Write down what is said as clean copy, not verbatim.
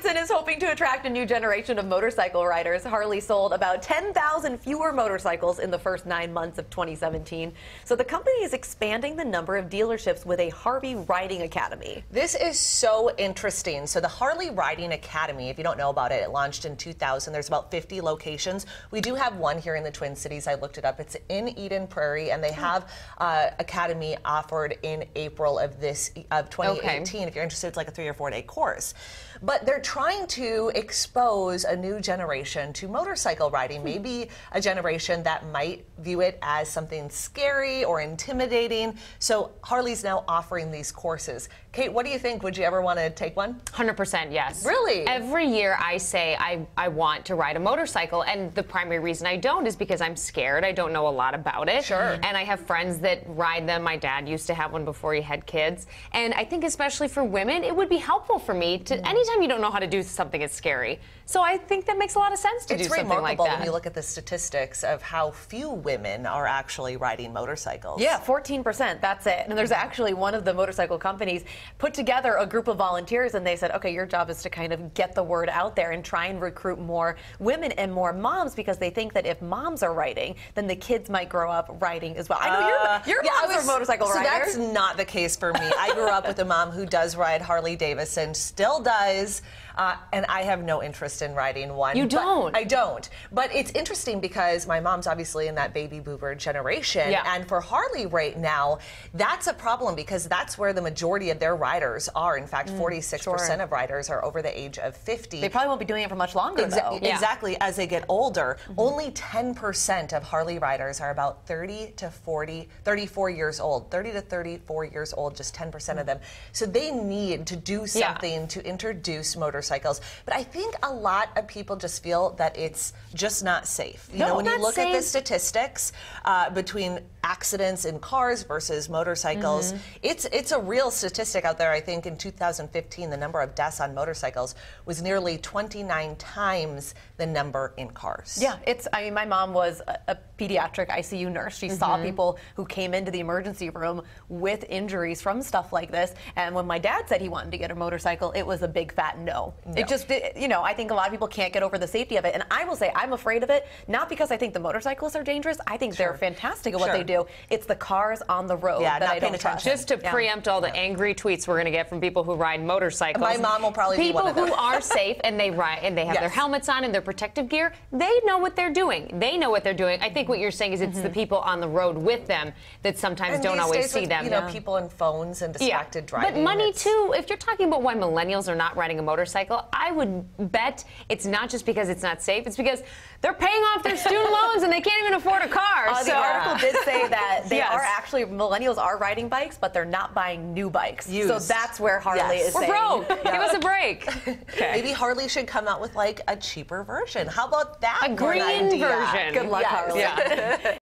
Harley-Davidson is hoping to attract a new generation of motorcycle riders. Harley sold about 10,000 fewer motorcycles in the first 9 months of 2017. So the company is expanding the number of dealerships with a Harley Riding Academy. This is so interesting. So the Harley Riding Academy, if you don't know about it, it launched in 2000. There's about 50 locations. We do have one here in the Twin Cities. I looked it up. It's in Eden Prairie, and they have Academy offered in April of 2018. Okay. If you're interested, it's like a 3 or 4 day course. But they're trying to expose a new generation to motorcycle riding, maybe a generation that might view it as something scary or intimidating. So Harley's now offering these courses. Kate, what do you think? Would you ever want to take one? 100% yes. Really? Every year I say I want to ride a motorcycle, and the primary reason I don't is because I'm scared. I don't know a lot about it. Sure. And I have friends that ride them. My dad used to have one before he had kids. And I think especially for women, it would be helpful for me to, anytime you don't know how to do something, it's scary. So I think that makes a lot of sense to do something like that. It's remarkable when you look at the statistics of how few women are actually riding motorcycles. Yeah, 14%, that's it. And there's actually one of the motorcycle companies put together a group of volunteers, and they said, okay, your job is to kind of get the word out there and try and recruit more women and more moms, because they think that if moms are riding, then the kids might grow up riding as well. I know your mom's a motorcycle rider. So that's not the case for me. I grew up with a mom who does ride Harley-Davidson, still does, and I have no interest in riding one. You don't? I don't. But it's interesting because my mom's obviously in that baby boomer generation, and for Harley right now, that's a problem because that's where the majority of their riders are. In fact, 46% of riders are over the age of 50. They probably won't be doing it for much longer, though. Exactly. As they get older, only 10% of Harley riders are about 34 years old. 30 to 34 years old, just 10% of them. So they need to do something to introduce motorcycles. But I think a lot of people just feel that it's just not safe. You know, when you look at the statistics between accidents in cars versus motorcycles, it's a real statistic out there. I think in 2015, the number of deaths on motorcycles was nearly 29 times the number in cars. Yeah, I mean, my mom was a pediatric ICU nurse. She saw people who came into the emergency room with injuries from stuff like this. And when my dad said he wanted to get a motorcycle, it was a big fat no. It just, you know, I think a lot of people can't get over the safety of it. And I will say I'm afraid of it, not because I think the motorcyclists are dangerous. I think they're fantastic at what they do. It's the cars on the road that I don't trust. Just to preempt all the angry tweets we're going to get from people who ride motorcycles. My mom will probably be one of them. People who are safe and they ride and they have their helmets on and their protective gear, they know what they're doing. They know what they're doing. I think what you're saying is it's the people on the road with them that sometimes don't always see them. You know, people and phones and distracted driving. But money too. If you're talking about why millennials are not riding a motorcycle, I would bet it's not just because it's not safe. It's because they're paying off their student loans and they can't even afford a car. The article did say that they are actually, millennials are riding bikes, but they're not buying new bikes. So that's where Harley is saying. We're broke. Give us a break. Maybe Harley should come out with like a cheaper version. How about that? A green version. Good luck, Harley.